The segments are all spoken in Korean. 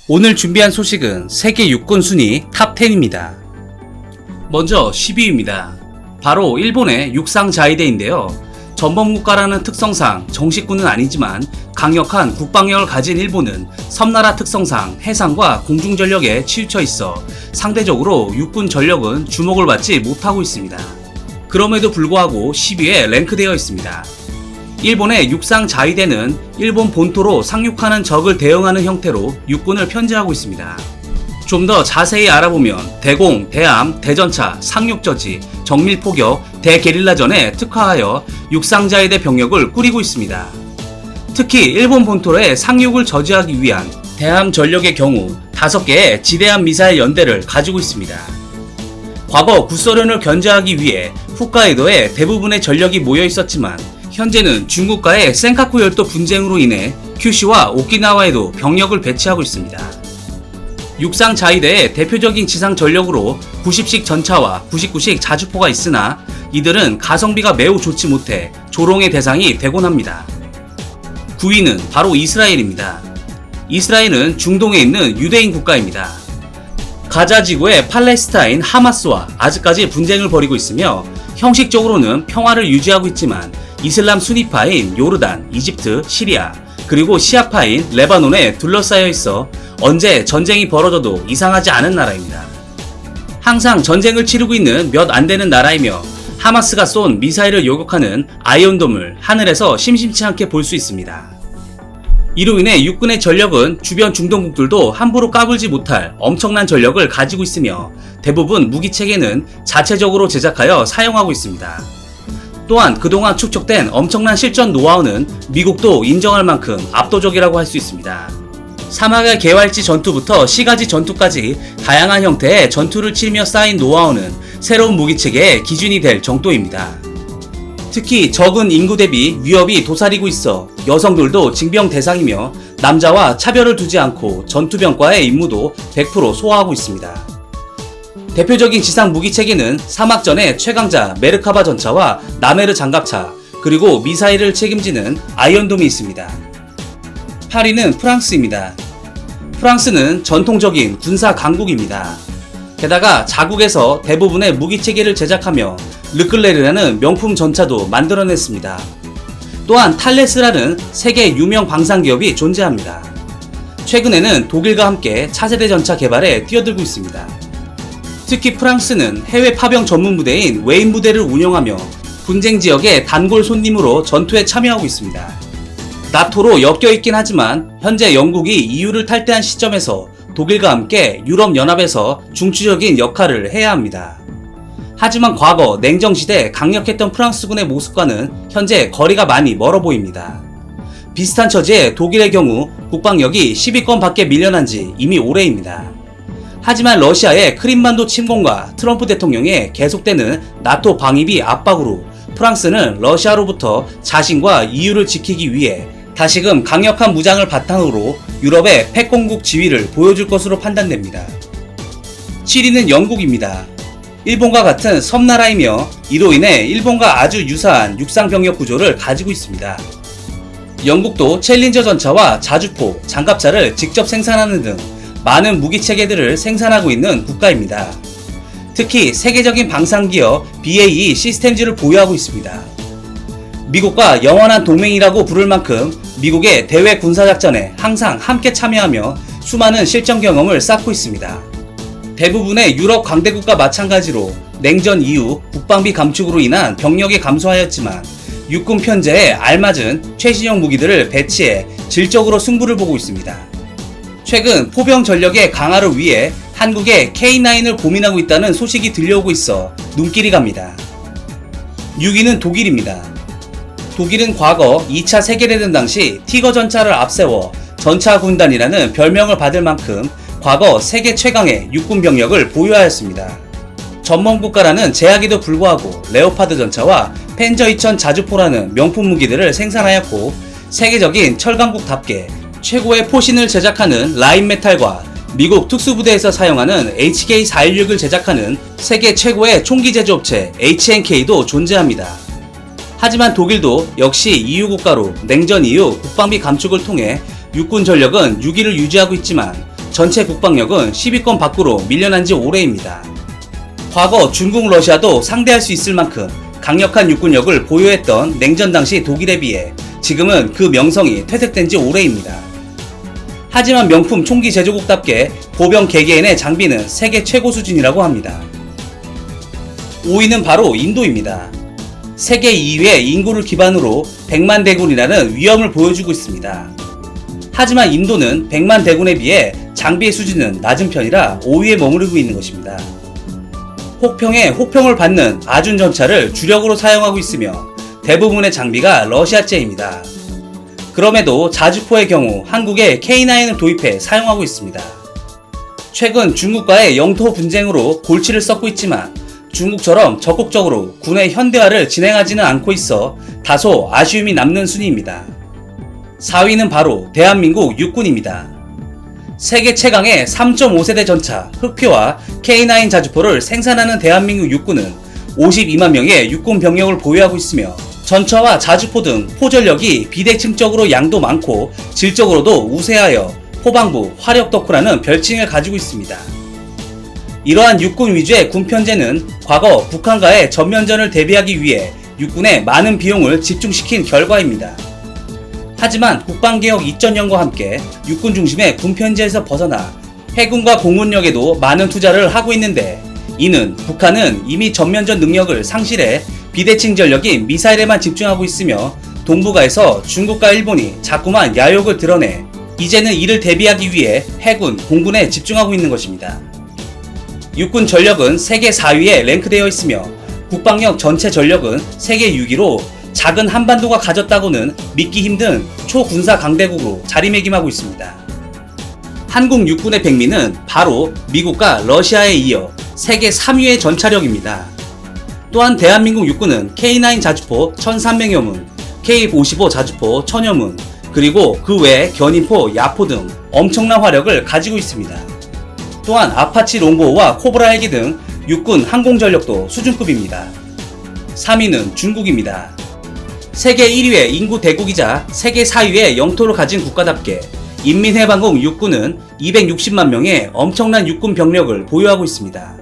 오늘 준비한 소식은 세계 육군 순위 탑10입니다. 먼저 10위입니다. 바로 일본의 육상자위대인데요. 전범국가라는 특성상 정식군은 아니지만 강력한 국방력을 가진 일본은 섬나라 특성상 해상과 공중전력에 치우쳐 있어 상대적으로 육군 전력은 주목을 받지 못하고 있습니다. 그럼에도 불구하고 10위에 랭크되어 있습니다. 일본의 육상자위대는 일본 본토로 상륙하는 적을 대응하는 형태로 육군을 편제하고 있습니다. 좀 더 자세히 알아보면 대공, 대함, 대전차, 상륙저지, 정밀포격, 대게릴라전에 특화하여 육상자위대 병력을 꾸리고 있습니다. 특히 일본 본토의 상륙을 저지하기 위한 대함 전력의 경우 5개의 지대함 미사일 연대를 가지고 있습니다. 과거 구소련을 견제하기 위해 홋카이도에 대부분의 전력이 모여 있었지만 현재는 중국과의 센카쿠 열도 분쟁으로 인해 큐슈와 오키나와에도 병력을 배치하고 있습니다. 육상자위대의 대표적인 지상 전력으로 90식 전차와 99식 자주포가 있으나 이들은 가성비가 매우 좋지 못해 조롱의 대상이 되곤 합니다. 9위는 바로 이스라엘입니다. 이스라엘은 중동에 있는 유대인 국가입니다. 가자 지구의 팔레스타인 하마스와 아직까지 분쟁을 벌이고 있으며 형식적으로는 평화를 유지하고 있지만 이슬람 수니파인 요르단, 이집트, 시리아, 그리고 시아파인 레바논에 둘러싸여 있어 언제 전쟁이 벌어져도 이상하지 않은 나라입니다. 항상 전쟁을 치르고 있는 몇 안 되는 나라이며 하마스가 쏜 미사일을 요격하는 아이언돔을 하늘에서 심심치 않게 볼 수 있습니다. 이로 인해 육군의 전력은 주변 중동국들도 함부로 까불지 못할 엄청난 전력을 가지고 있으며 대부분 무기체계는 자체적으로 제작하여 사용하고 있습니다. 또한 그동안 축적된 엄청난 실전 노하우는 미국도 인정할 만큼 압도적이라고 할 수 있습니다. 사막의 개활지 전투부터 시가지 전투까지 다양한 형태의 전투를 치르며 쌓인 노하우는 새로운 무기체계의 기준이 될 정도입니다. 특히 적은 인구 대비 위협이 도사리고 있어 여성들도 징병 대상이며 남자와 차별을 두지 않고 전투병과의 임무도 100% 소화하고 있습니다. 대표적인 지상 무기체계는 사막전의 최강자 메르카바 전차와 나메르 장갑차, 그리고 미사일을 책임지는 아이언돔이 있습니다. 8위는 프랑스입니다. 프랑스는 전통적인 군사 강국입니다. 게다가 자국에서 대부분의 무기체계를 제작하며 르클레르라는 명품 전차도 만들어냈습니다. 또한 탈레스라는 세계 유명 방산기업이 존재합니다. 최근에는 독일과 함께 차세대 전차 개발에 뛰어들고 있습니다. 특히 프랑스는 해외 파병 전문 부대인 웨인 부대를 운영하며 분쟁 지역의 단골 손님으로 전투에 참여하고 있습니다. 나토로 엮여있긴 하지만 현재 영국이 EU를 탈퇴한 시점에서 독일과 함께 유럽연합에서 중추적인 역할을 해야 합니다. 하지만 과거 냉정시대 강력했던 프랑스군의 모습과는 현재 거리가 많이 멀어 보입니다. 비슷한 처지의 독일의 경우 국방력이 10위권 밖에 밀려난 지 이미 오래입니다. 하지만 러시아의 크림반도 침공과 트럼프 대통령의 계속되는 나토 방위비 압박으로 프랑스는 러시아로부터 자신과 EU를 지키기 위해 다시금 강력한 무장을 바탕으로 유럽의 패권국 지위를 보여줄 것으로 판단됩니다. 7위는 영국입니다. 일본과 같은 섬나라이며 이로 인해 일본과 아주 유사한 육상병력 구조를 가지고 있습니다. 영국도 챌린저 전차와 자주포, 장갑차를 직접 생산하는 등 많은 무기체계들을 생산하고 있는 국가입니다. 특히 세계적인 방산기업 BAE 시스템즈를 보유하고 있습니다. 미국과 영원한 동맹이라고 부를 만큼 미국의 대외 군사작전에 항상 함께 참여하며 수많은 실전 경험을 쌓고 있습니다. 대부분의 유럽 강대국과 마찬가지로 냉전 이후 국방비 감축으로 인한 병력이 감소하였지만 육군 편제에 알맞은 최신형 무기들을 배치해 질적으로 승부를 보고 있습니다. 최근 포병 전력의 강화를 위해 한국의 K9을 고민하고 있다는 소식이 들려오고 있어 눈길이 갑니다. 6위는 독일입니다. 독일은 과거 2차 세계대전 당시 티거 전차를 앞세워 전차군단이라는 별명을 받을 만큼 과거 세계 최강의 육군 병력을 보유하였습니다. 전범국가라는 제약에도 불구하고 레오파드 전차와 펜저 2000 자주포라는 명품 무기들을 생산하였고 세계적인 철강국답게 최고의 포신을 제작하는 라인메탈과 미국 특수부대에서 사용하는 HK416을 제작하는 세계 최고의 총기 제조업체 HNK도 존재합니다. 하지만 독일도 역시 EU 국가로 냉전 이후 국방비 감축을 통해 육군 전력은 6위를 유지하고 있지만 전체 국방력은 10위권 밖으로 밀려난 지 오래입니다. 과거 중국, 러시아도 상대할 수 있을 만큼 강력한 육군력을 보유했던 냉전 당시 독일에 비해 지금은 그 명성이 퇴색된 지 오래입니다. 하지만 명품 총기 제조국답게 보병 개개인의 장비는 세계 최고 수준이라고 합니다. 5위는 바로 인도입니다. 세계 2위의 인구를 기반으로 100만 대군이라는 위험을 보여주고 있습니다. 하지만 인도는 100만 대군에 비해 장비의 수준은 낮은 편이라 5위에 머무르고 있는 것입니다. 혹평에 혹평을 받는 아준 전차를 주력으로 사용하고 있으며 대부분의 장비가 러시아제입니다. 그럼에도 자주포의 경우 한국에 K9을 도입해 사용하고 있습니다. 최근 중국과의 영토 분쟁으로 골치를 썩고 있지만 중국처럼 적극적으로 군의 현대화를 진행하지는 않고 있어 다소 아쉬움이 남는 순위입니다. 4위는 바로 대한민국 육군입니다. 세계 최강의 3.5세대 전차 흑표와 K9 자주포를 생산하는 대한민국 육군은 52만 명의 육군 병력을 보유하고 있으며 전차와 자주포 등 포전력이 비대칭적으로 양도 많고 질적으로도 우세하여 포방부 화력 덕후라는 별칭을 가지고 있습니다. 이러한 육군 위주의 군 편제는 과거 북한과의 전면전을 대비하기 위해 육군에 많은 비용을 집중시킨 결과입니다. 하지만 국방개혁 2.0과 함께 육군 중심의 군 편제에서 벗어나 해군과 공군력에도 많은 투자를 하고 있는데 이는 북한은 이미 전면전 능력을 상실해 비대칭 전력인 미사일에만 집중하고 있으며 동북아에서 중국과 일본이 자꾸만 야욕을 드러내 이제는 이를 대비하기 위해 해군, 공군에 집중하고 있는 것입니다. 육군 전력은 세계 4위에 랭크되어 있으며 국방력 전체 전력은 세계 6위로 작은 한반도가 가졌다고는 믿기 힘든 초군사 강대국으로 자리매김하고 있습니다. 한국 육군의 백미는 바로 미국과 러시아에 이어 세계 3위의 전차력입니다. 또한 대한민국 육군은 K9 자주포 1300여 문, K55 자주포 1000여 문, 그리고 그 외에 견인포, 야포 등 엄청난 화력을 가지고 있습니다. 또한 아파치 롱보우와 코브라 헬기 등 육군 항공전력도 수준급입니다. 3위는 중국입니다. 세계 1위의 인구 대국이자 세계 4위의 영토를 가진 국가답게 인민해방국 육군은 260만 명의 엄청난 육군 병력을 보유하고 있습니다.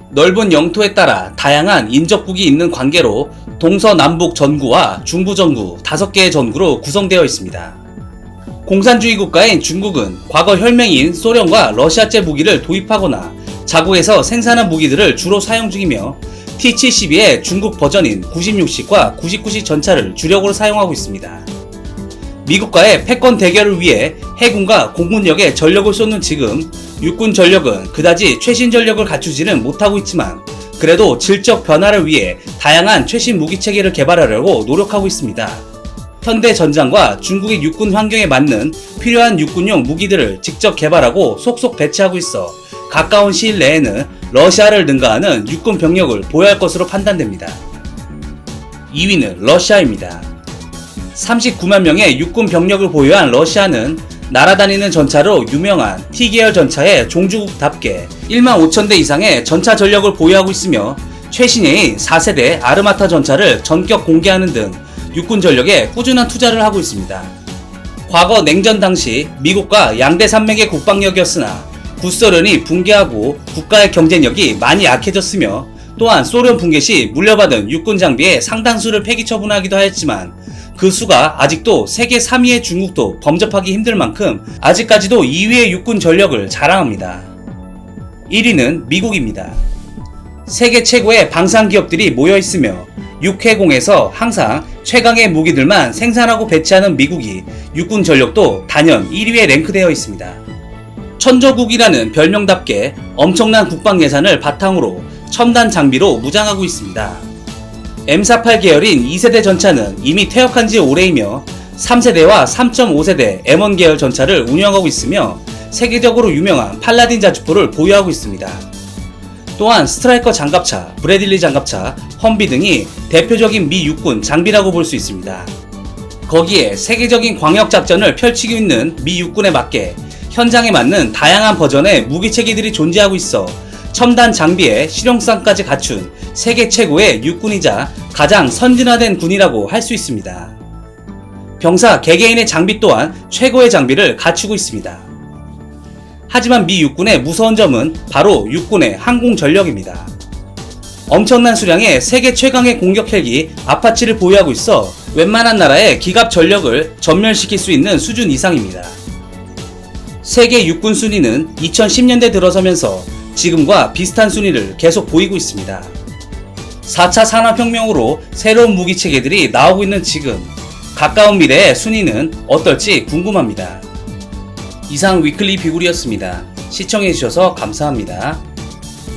넓은 영토에 따라 다양한 인접국이 있는 관계로 동서남북 전구와 중부 전구 5개의 전구로 구성되어 있습니다. 공산주의 국가인 중국은 과거 혈맹인 소련과 러시아제 무기를 도입하거나 자국에서 생산한 무기들을 주로 사용 중이며 T-72의 중국 버전인 96식과 99식 전차를 주력으로 사용하고 있습니다. 미국과의 패권 대결을 위해 해군과 공군력에 전력을 쏟는 지금 육군 전력은 그다지 최신 전력을 갖추지는 못하고 있지만 그래도 질적 변화를 위해 다양한 최신 무기 체계를 개발하려고 노력하고 있습니다. 현대 전장과 중국의 육군 환경에 맞는 필요한 육군용 무기들을 직접 개발하고 속속 배치하고 있어 가까운 시일 내에는 러시아를 능가하는 육군 병력을 보유할 것으로 판단됩니다. 2위는 러시아입니다. 39만 명의 육군 병력을 보유한 러시아는 날아다니는 전차로 유명한 T계열 전차의 종주국답게 1만 5천 대 이상의 전차 전력을 보유하고 있으며 최신鋭인 4세대 아르마타 전차를 전격 공개하는 등 육군 전력에 꾸준한 투자를 하고 있습니다. 과거 냉전 당시 미국과 양대 산맥의 국방력이었으나 구소련이 붕괴하고 국가의 경쟁력이 많이 약해졌으며 또한 소련 붕괴 시 물려받은 육군 장비의 상당수를 폐기 처분하기도 하였지만 그 수가 아직도 세계 3위의 중국도 범접하기 힘들 만큼 아직까지도 2위의 육군 전력을 자랑합니다. 1위는 미국입니다. 세계 최고의 방산 기업들이 모여 있으며 육해공에서 항상 최강의 무기들만 생산하고 배치하는 미국이 육군 전력도 단연 1위에 랭크되어 있습니다. 천조국이라는 별명답게 엄청난 국방 예산을 바탕으로 첨단 장비로 무장하고 있습니다. M48 계열인 2세대 전차는 이미 퇴역한 지 오래이며 3세대와 3.5세대 M1 계열 전차를 운영하고 있으며 세계적으로 유명한 팔라딘 자주포를 보유하고 있습니다. 또한 스트라이커 장갑차, 브래들리 장갑차, 험비 등이 대표적인 미 육군 장비라고 볼 수 있습니다. 거기에 세계적인 광역작전을 펼치고 있는 미 육군에 맞게 현장에 맞는 다양한 버전의 무기체계들이 존재하고 있어 첨단 장비의 실용성까지 갖춘 세계 최고의 육군이자 가장 선진화된 군이라고 할 수 있습니다. 병사 개개인의 장비 또한 최고의 장비를 갖추고 있습니다. 하지만 미 육군의 무서운 점은 바로 육군의 항공 전력입니다. 엄청난 수량의 세계 최강의 공격 헬기 아파치를 보유하고 있어 웬만한 나라의 기갑 전력을 전멸시킬 수 있는 수준 이상입니다. 세계 육군 순위는 2010년대 들어서면서 지금과 비슷한 순위를 계속 보이고 있습니다. 4차 산업혁명으로 새로운 무기 체계들이 나오고 있는 지금, 가까운 미래의 순위는 어떨지 궁금합니다. 이상 위클리 비굴이었습니다. 시청해주셔서 감사합니다.